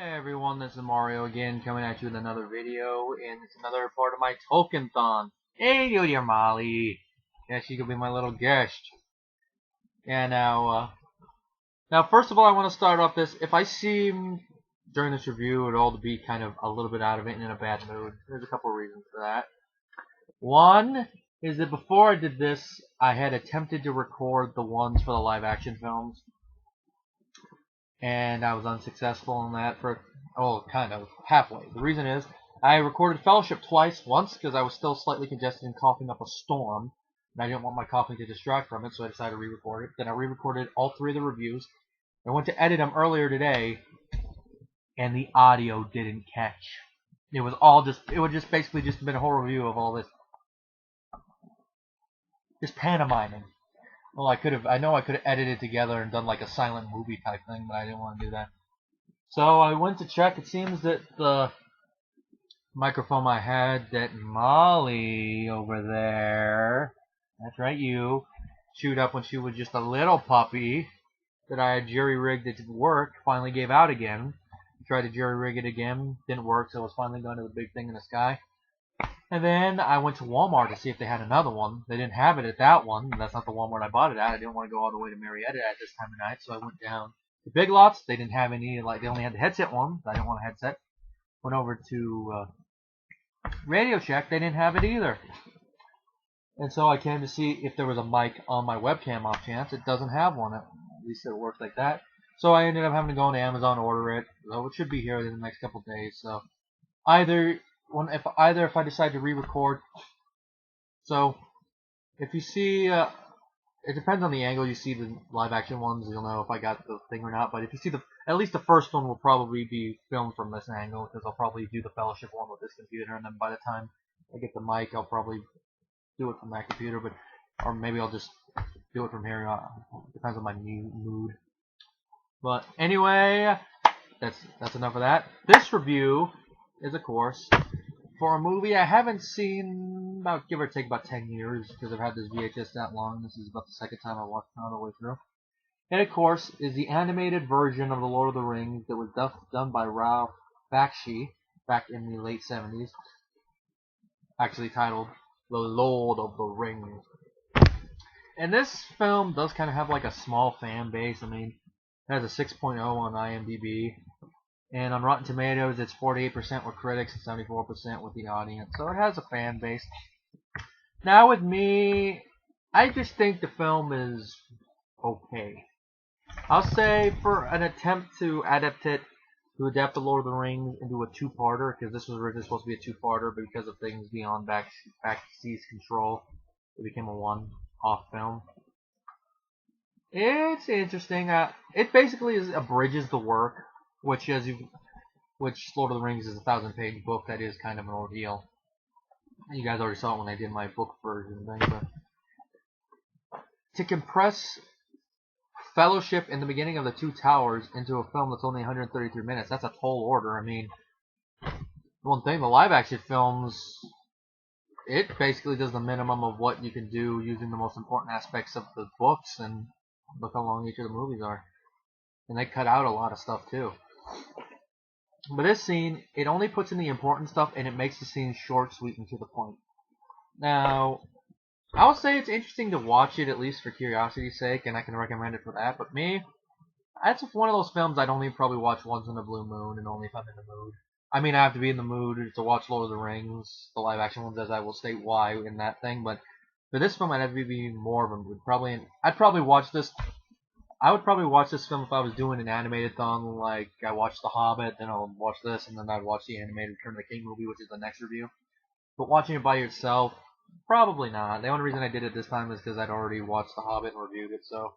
Hey everyone, this is Mario again, coming at you with another video, and it's another part of my Tolkien-thon. Hey, yo, dear Molly. Yeah, she could be my little guest. Yeah, now, first of all, I want to start off this. If I seem during this review at all to be kind of a little bit out of it and in a bad mood, there's a couple of reasons for that. One is that before I did this, I had attempted to record the ones for the live-action films, and I was unsuccessful in that for, kind of halfway. The reason is I recorded Fellowship twice. Once because I was still slightly congested and coughing up a storm, and I didn't want my coughing to distract from it, so I decided to re-record it. Then I re-recorded all three of the reviews. I went to edit them earlier today, and the audio didn't catch. It would just basically just been a whole review of all this, just pantomiming. Well, I know I could have edited it together and done like a silent movie type thing, but I didn't want to do that. So I went to check. It seems that the microphone I had that Molly over there, that's right, you, chewed up when she was just a little puppy, that I had jerry-rigged it to work, finally gave out again. Tried to jerry-rig it again, didn't work, so I was finally going to the big thing in the sky. And then I went to Walmart to see if they had another one. They didn't have it at that one. That's not the Walmart I bought it at. I didn't want to go all the way to Marietta at this time of night, so I went down to Big Lots. They didn't have any, they only had the headset one. I didn't want a headset. Went over to Radio Shack. They didn't have it either. And so I came to see if there was a mic on my webcam off chance. It doesn't have one. At least it works like that. So I ended up having to go on Amazon, order it. So it should be here in the next couple of days. So if I decide to re-record. So if you see, it depends on the angle you see the live action ones. You'll know if I got the thing or not. But if you see at least the first one will probably be filmed from this angle, because I'll probably do the Fellowship one with this computer, and then by the time I get the mic, I'll probably do it from that computer. Or maybe I'll just do it from here. Depends on my mood. But anyway, that's enough of that. This review is, of course, for a movie I haven't seen give or take about 10 years, because I've had this VHS that long. This is about the second time I watched it all the way through. And of course is the animated version of The Lord of the Rings that was done by Ralph Bakshi back in the late 70s. Actually titled The Lord of the Rings. And this film does kind of have like a small fan base. I mean, it has a 6.0 on IMDb. And on Rotten Tomatoes, it's 48% with critics and 74% with the audience. So it has a fan base. Now with me, I just think the film is okay. I'll say for an attempt to adapt The Lord of the Rings into a two-parter, because this was originally supposed to be a two-parter, but because of things beyond Bakshi's control, it became a one-off film. It's interesting. It basically abridges the work, which Lord of the Rings is a 1,000-page book. That is kind of an ordeal. You guys already saw it when I did my book version thing, but to compress Fellowship in the beginning of the Two Towers into a film that's only 133 minutes, that's a tall order. I mean, one thing, the live-action films, it basically does the minimum of what you can do using the most important aspects of the books, and look how long each of the movies are. And they cut out a lot of stuff too. But this scene, it only puts in the important stuff, and it makes the scene short, sweet, and to the point. Now, I would say it's interesting to watch it, at least for curiosity's sake, and I can recommend it for that. But me, that's one of those films I'd only probably watch once in a blue moon, and only if I'm in the mood. I mean, I have to be in the mood to watch Lord of the Rings, the live-action ones, as I will state why in that thing. But for this film, I'd have to be more of a mood. I'd probably watch this. I would probably watch this film if I was doing an animated thon, like I watched The Hobbit, then I'll watch this, and then I'd watch the animated Return of the King movie, which is the next review. But watching it by yourself, probably not. The only reason I did it this time is because I'd already watched The Hobbit and reviewed it, so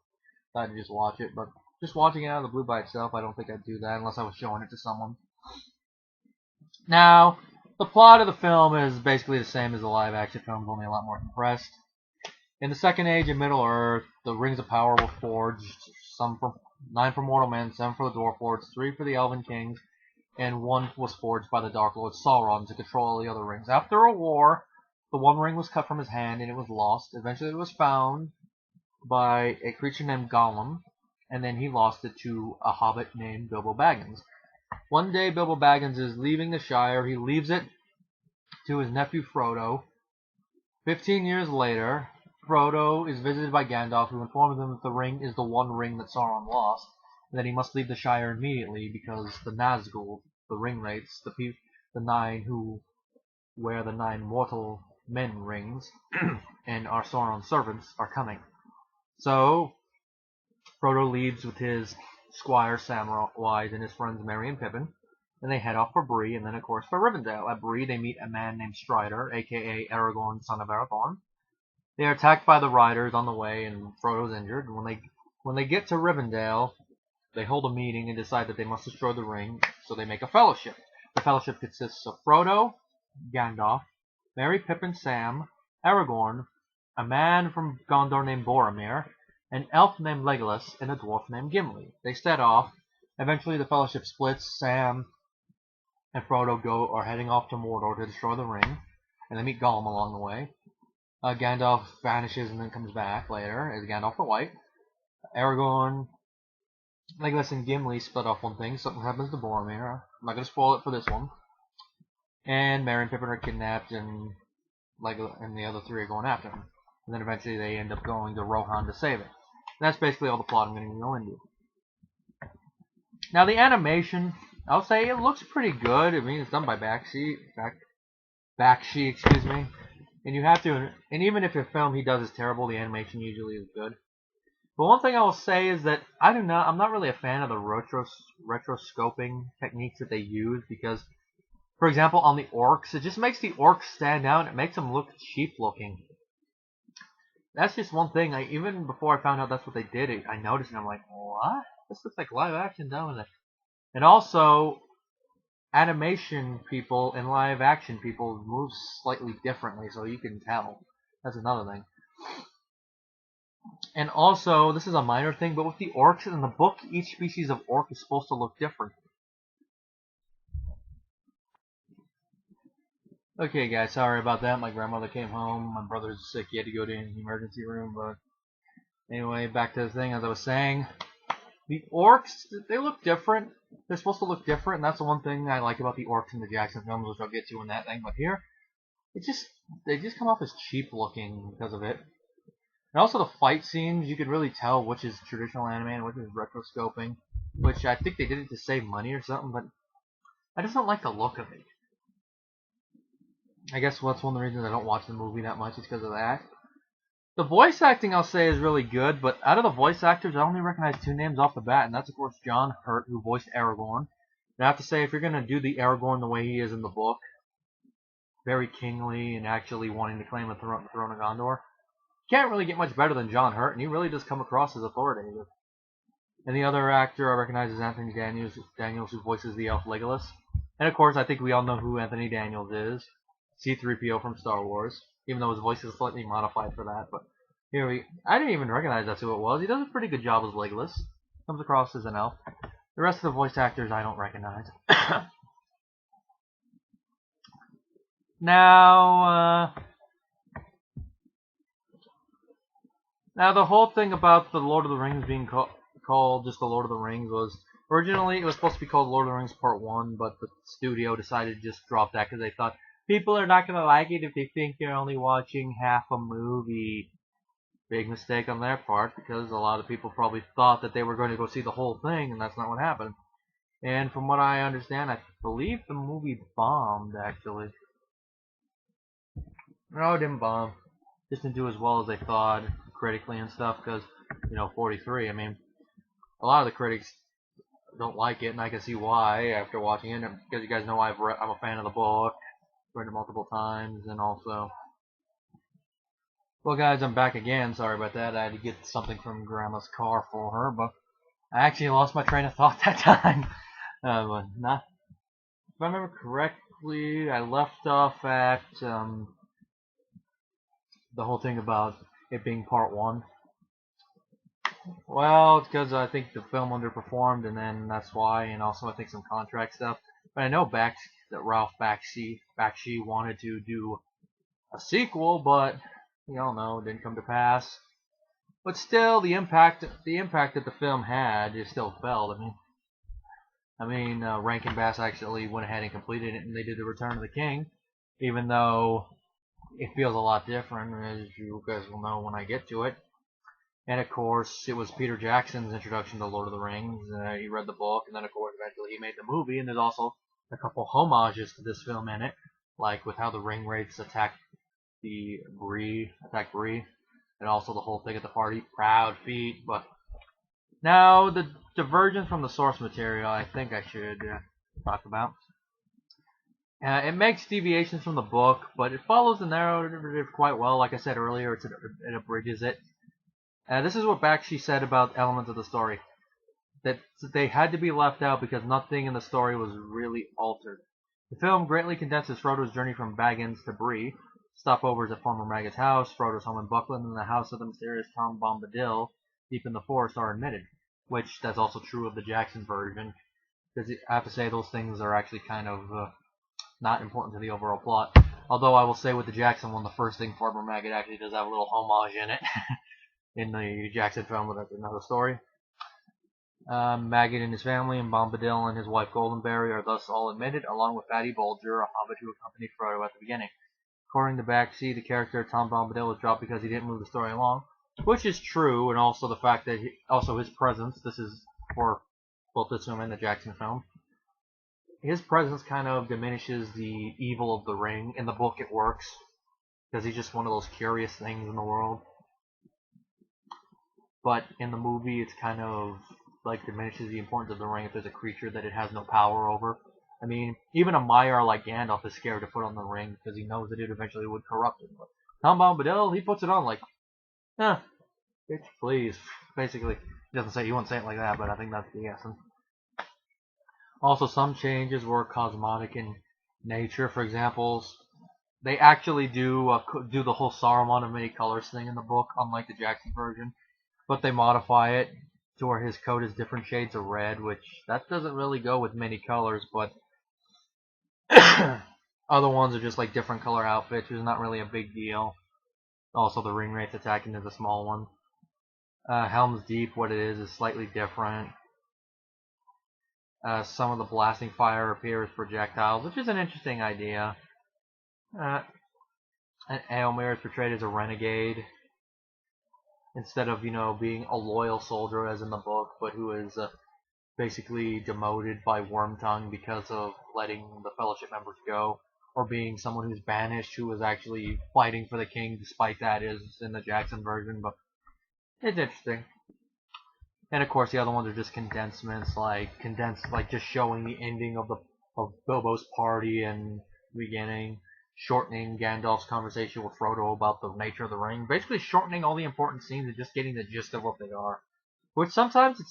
I decided to just watch it. But just watching it out of the blue by itself, I don't think I'd do that unless I was showing it to someone. Now, the plot of the film is basically the same as the live-action film, only a lot more compressed. In the Second Age of Middle-earth, the Rings of Power were forged, 9 for mortal men, 7 for the dwarf lords, 3 for the elven kings, and 1 was forged by the Dark Lord Sauron to control all the other rings. After a war, the one ring was cut from his hand and it was lost. Eventually it was found by a creature named Gollum, and then he lost it to a hobbit named Bilbo Baggins. One day Bilbo Baggins is leaving the Shire. He leaves it to his nephew Frodo. 15 years later, Frodo is visited by Gandalf, who informs him that the ring is the one ring that Sauron lost, and that he must leave the Shire immediately because the Nazgul, the ringwraiths, the nine who wear the 9 mortal men rings, and are Sauron's servants, are coming. So, Frodo leaves with his squire Samwise and his friends Merry and Pippin, and they head off for Bree, and then of course for Rivendell. At Bree, they meet a man named Strider, aka Aragorn, son of Aragorn. They are attacked by the riders on the way, and Frodo's injured. When they get to Rivendell, they hold a meeting and decide that they must destroy the ring, so they make a fellowship. The fellowship consists of Frodo, Gandalf, Merry, Pippin, Sam, Aragorn, a man from Gondor named Boromir, an elf named Legolas, and a dwarf named Gimli. They set off. Eventually the fellowship splits. Sam and Frodo are heading off to Mordor to destroy the ring, and they meet Gollum along the way. Gandalf vanishes and then comes back later as Gandalf the White. Aragorn, Legolas, and Gimli split off one thing. Something happens to Boromir. I'm not going to spoil it for this one. And Merry and Pippin are kidnapped, and the other 3 are going after him. And then eventually they end up going to Rohan to save it. And that's basically all the plot I'm going to go into. Now the animation, I'll say it looks pretty good. I mean, it's done by Bakshi, excuse me. And you have to, and even if your film he does is terrible, the animation usually is good. But one thing I will say is that I'm not really a fan of the rotoscoping techniques that they use, because, for example, on the orcs, it just makes the orcs stand out, and it makes them look cheap looking. That's just one thing. Even before I found out that's what they did, I noticed and I'm like, what? This looks like live action, don't it? And also, animation people and live action people move slightly differently, so you can tell. That's another thing. And also, this is a minor thing, but with the orcs in the book, each species of orc is supposed to look different. Okay guys, sorry about that. My grandmother came home, my brother's sick, he had to go to the emergency room, but anyway, back to the thing, as I was saying. The orcs, they look different. They're supposed to look different, and that's the one thing I like about the orcs in the Jackson films, which I'll get to in that thing. But here, they just come off as cheap looking because of it. And also the fight scenes, you could really tell which is traditional anime and which is rotoscoping, which I think they did it to save money or something, but I just don't like the look of it. I guess that's one of the reasons I don't watch the movie that much is because of that. The voice acting, I'll say, is really good, but out of the voice actors, I only recognize 2 names off the bat, and that's, of course, John Hurt, who voiced Aragorn. And I have to say, if you're going to do the Aragorn the way he is in the book, very kingly and actually wanting to claim the throne of Gondor, you can't really get much better than John Hurt, and he really does come across as authoritative. And the other actor I recognize is Anthony Daniels, who voices the elf Legolas. And, of course, I think we all know who Anthony Daniels is. C-3PO from Star Wars, even though his voice is slightly modified for that. But I didn't even recognize that's who it was. He does a pretty good job as Legolas. Comes across as an elf. The rest of the voice actors I don't recognize. Now the whole thing about the Lord of the Rings being called just the Lord of the Rings was originally it was supposed to be called Lord of the Rings Part 1, but the studio decided to just drop that because they thought people are not going to like it if they think you're only watching half a movie. Big mistake on their part, because a lot of people probably thought that they were going to go see the whole thing, and that's not what happened. And from what I understand, I believe the movie bombed, actually. No, it didn't bomb. Just didn't do as well as they thought, critically and stuff, because, 43, I mean, a lot of the critics don't like it, and I can see why after watching it, because you guys know I'm a fan of the book. Read it multiple times, and also, well guys, I'm back again. Sorry about that. I had to get something from Grandma's car for her, but I actually lost my train of thought that time. But not, if I remember correctly, I left off at the whole thing about it being Part 1. Well, it's because I think the film underperformed, and then that's why, and also I think some contract stuff. But I know that Ralph Bakshi wanted to do a sequel, but we all know it didn't come to pass. But still, the impact that the film had is still felt. I mean, I mean, Rankin Bass actually went ahead and completed it, and they did the Return of the King, even though it feels a lot different, as you guys will know when I get to it. And of course, it was Peter Jackson's introduction to Lord of the Rings. He read the book, and then of course eventually he made the movie. And there's also a couple homages to this film in it, like with how the ring wraiths attack Bree, and also the whole thing at the party, proud feet. But now the divergence from the source material, I think I should talk about. It makes deviations from the book, but it follows the narrative quite well. Like I said earlier, it abridges it. This is what Bakshi said about elements of the story. That they had to be left out because nothing in the story was really altered. The film greatly condenses Frodo's journey from Baggins to Bree, stopovers at Farmer Maggot's house, Frodo's home in Buckland, and the house of the mysterious Tom Bombadil deep in the forest are omitted. Which, that's also true of the Jackson version. Because I have to say, those things are actually kind of not important to the overall plot. Although I will say with the Jackson one, the first thing Farmer Maggot actually does have a little homage in it. In the Jackson film, but that's another story. Maggot and his family, and Bombadil and his wife Goldenberry are thus all admitted, along with Fatty Bulger, a hobbit who accompanied Frodo at the beginning. According to Bakshi, the character Tom Bombadil was dropped because he didn't move the story along, which is true, and also the fact that also his presence, this is for both this film and the Jackson film, his presence kind of diminishes the evil of the ring. In the book it works, because he's just one of those curious things in the world. But in the movie, it's kind of like diminishes the importance of the ring if there's a creature that it has no power over. I mean, even a Maiar like Gandalf is scared to put on the ring because he knows that it eventually would corrupt him. But Tom Bombadil, he puts it on like, bitch, please. Basically, he won't say it like that, but I think that's the essence. Also, some changes were cosmetic in nature. For example, they actually do the whole Saruman of many colors thing in the book, unlike the Jackson version. But they modify it to where his coat is different shades of red, which that doesn't really go with many colors, but other ones are just like different color outfits, which is not really a big deal. Also, the ring wraith attacking is a small one. Helm's Deep, what it is slightly different. Some of the blasting fire appear as projectiles, which is an interesting idea. And Éomer is portrayed as a renegade, instead of, being a loyal soldier as in the book, but who is basically demoted by Wormtongue because of letting the Fellowship members go, or being someone who's banished who is actually fighting for the king, despite that is in the Jackson version, but it's interesting. And of course the other ones are just condensed, like just showing the ending of Bilbo's party and beginning, shortening Gandalf's conversation with Frodo about the nature of the ring, basically shortening all the important scenes and just getting the gist of what they are. Which sometimes it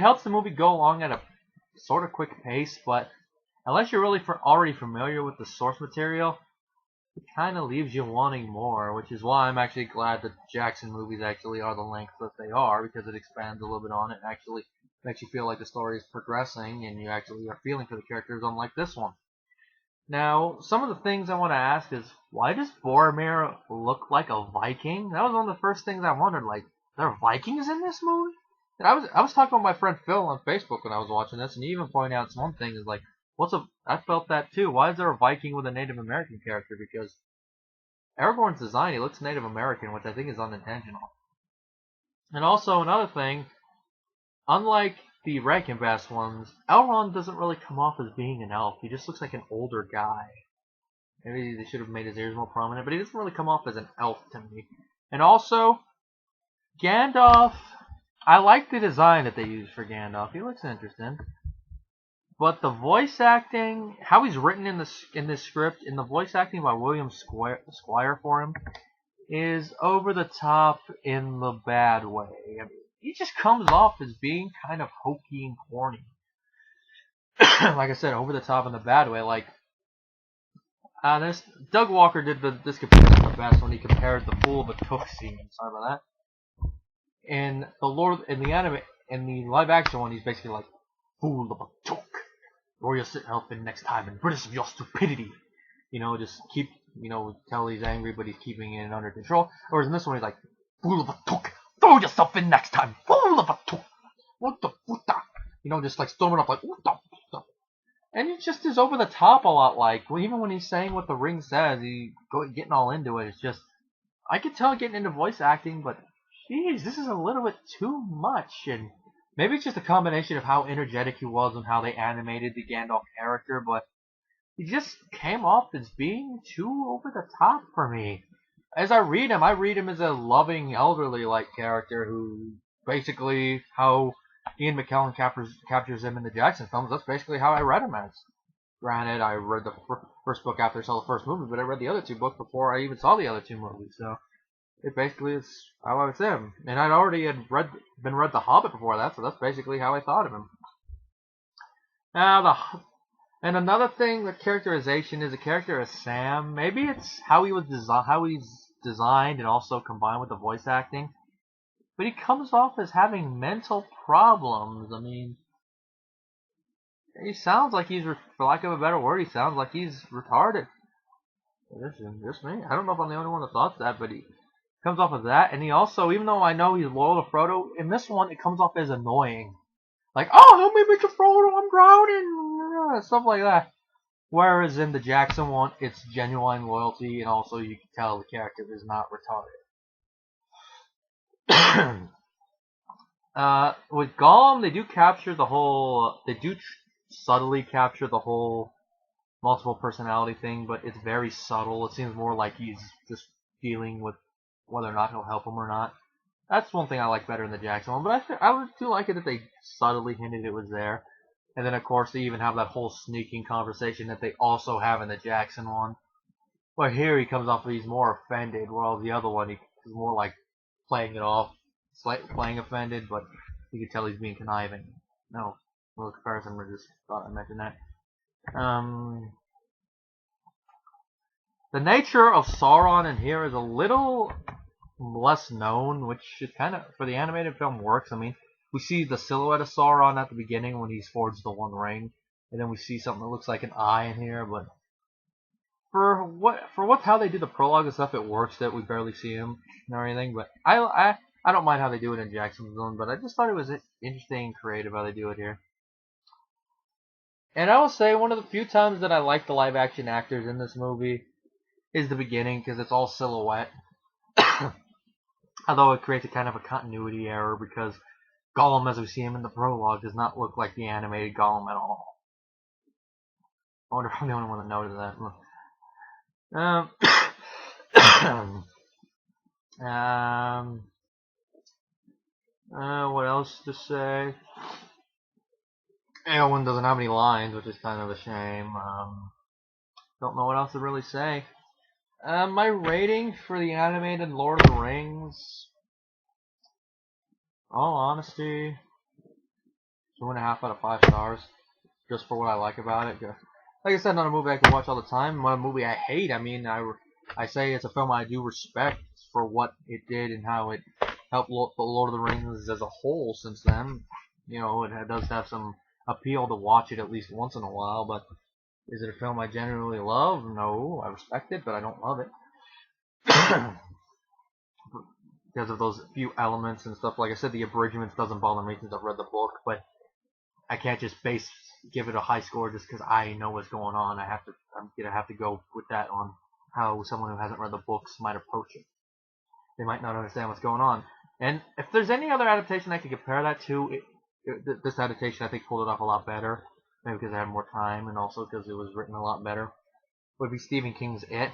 helps the movie go along at a sort of quick pace, but unless you're really already familiar with the source material, it kind of leaves you wanting more, which is why I'm actually glad that Jackson movies actually are the length that they are, because it expands a little bit on it and actually makes you feel like the story is progressing and you actually are feeling for the characters, unlike this one. Now, some of the things I want to ask is, why does Boromir look like a Viking? That was one of the first things I wondered, like, there are Vikings in this movie? And I was talking with my friend Phil on Facebook when I was watching this, and he even pointed out one thing is like, I felt that too. Why is there a Viking with a Native American character? Because Aragorn's design, he looks Native American, which I think is unintentional. And also another thing, unlike the Rankin Bass ones, Elrond doesn't really come off as being an elf. He just looks like an older guy. Maybe they should have made his ears more prominent, but he doesn't really come off as an elf to me. And also, Gandalf, I like the design that they used for Gandalf. He looks interesting. But the voice acting, how he's written in this script, and the voice acting by William Squire for him, is over the top in the bad way. I mean, he just comes off as being kind of hokey and corny. Like I said, over the top in the bad way. Like, Doug Walker did this comparison the best when he compared the Fool of a Took scene. Sorry about that. In the live action one, he's basically like, Fool of a Took. Roar yourself in next time and rid us of your stupidity. Just keep, tell he's angry, but he's keeping it under control. Whereas in this one, he's like, Fool of a Took. Throw yourself in next time, Fool of a Took. what the futa? You know, just like storming up like, what the futa? And it just is over the top a lot. Like even when he's saying what the ring says, getting all into it. It's just I could tell getting into voice acting, but jeez, this is a little bit too much. And maybe it's just a combination of how energetic he was and how they animated the Gandalf character, but he just came off as being too over the top for me. As I read him as a loving, elderly-like character who basically how Ian McKellen captures him in the Jackson films. That's basically how I read him as. Granted, I read the first book after I saw the first movie, but I read the other two books before I even saw the other two movies. So it basically is how I was him. And I'd already read The Hobbit before that, so that's basically how I thought of him. And another thing, the characterization is a character as Sam. Maybe it's how he's designed and also combined with the voice acting. But he comes off as having mental problems. I mean, he sounds like he's, for lack of a better word, he sounds like he's retarded. Just me. I don't know if I'm the only one that thought that, but he comes off as that. And he also, even though I know he's loyal to Frodo, in this one it comes off as annoying. Like, oh, help me, Mr. Frodo, I'm drowning, stuff like that. Whereas in the Jackson one, it's genuine loyalty, and also you can tell the character is not retarded. With Gollum, they do subtly capture the whole multiple personality thing, but it's very subtle. It seems more like he's just dealing with whether or not he'll help him or not. That's one thing I like better in the Jackson one, but I do like it that they subtly hinted it was there. And then, of course, they even have that whole sneaking conversation that they also have in the Jackson one. Where here he comes off he's more offended, while the other one, he's more like playing it off, playing offended, but you can tell he's being conniving. No, little comparison, I just thought I'd mention that. The nature of Sauron in here is a little less known, which is kind of, for the animated film, works. I mean, we see the silhouette of Sauron at the beginning when he's forged the One Ring, and then we see something that looks like an eye in here, but how they do the prologue and stuff, it works that we barely see him or anything. But I don't mind how they do it in Jackson's Zone, but I just thought it was interesting and creative how they do it here. And I will say one of the few times that I like the live action actors in this movie is the beginning, because it's all silhouette. Although it creates a kind of a continuity error, because Gollum, as we see him in the prologue, does not look like the animated Gollum at all. I wonder if I'm the only one that noticed that. What else to say? Eowyn doesn't have any lines, which is kind of a shame. Don't know what else to really say. My rating for the animated Lord of the Rings, all honesty, 2.5 out of 5 stars, just for what I like about it. Like I said, not a movie I can watch all the time. Not a movie I hate. I mean, I say it's a film I do respect for what it did and how it helped the Lord of the Rings as a whole since then. You know, it does have some appeal to watch it at least once in a while, but is it a film I genuinely love? No, I respect it, but I don't love it. Because of those few elements and stuff. Like I said, the abridgments doesn't bother me since I've read the book, but I can't just give it a high score just because I know what's going on. I'm gonna have to go with that on how someone who hasn't read the books might approach it. They might not understand what's going on. And if there's any other adaptation I could compare that to, this adaptation I think pulled it off a lot better. Maybe because I had more time, and also because it was written a lot better. Would be Stephen King's It.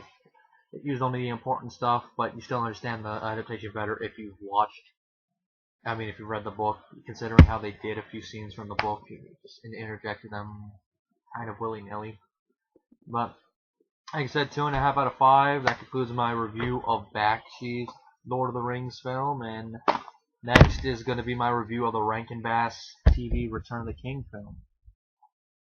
It used only the important stuff, but you still understand the adaptation better if you've if you read the book, considering how they did a few scenes from the book, just interjected them kind of willy-nilly. But, like I said, 2.5 out of 5. That concludes my review of Bakshi's Lord of the Rings film, and next is going to be my review of the Rankin Bass TV Return of the King film.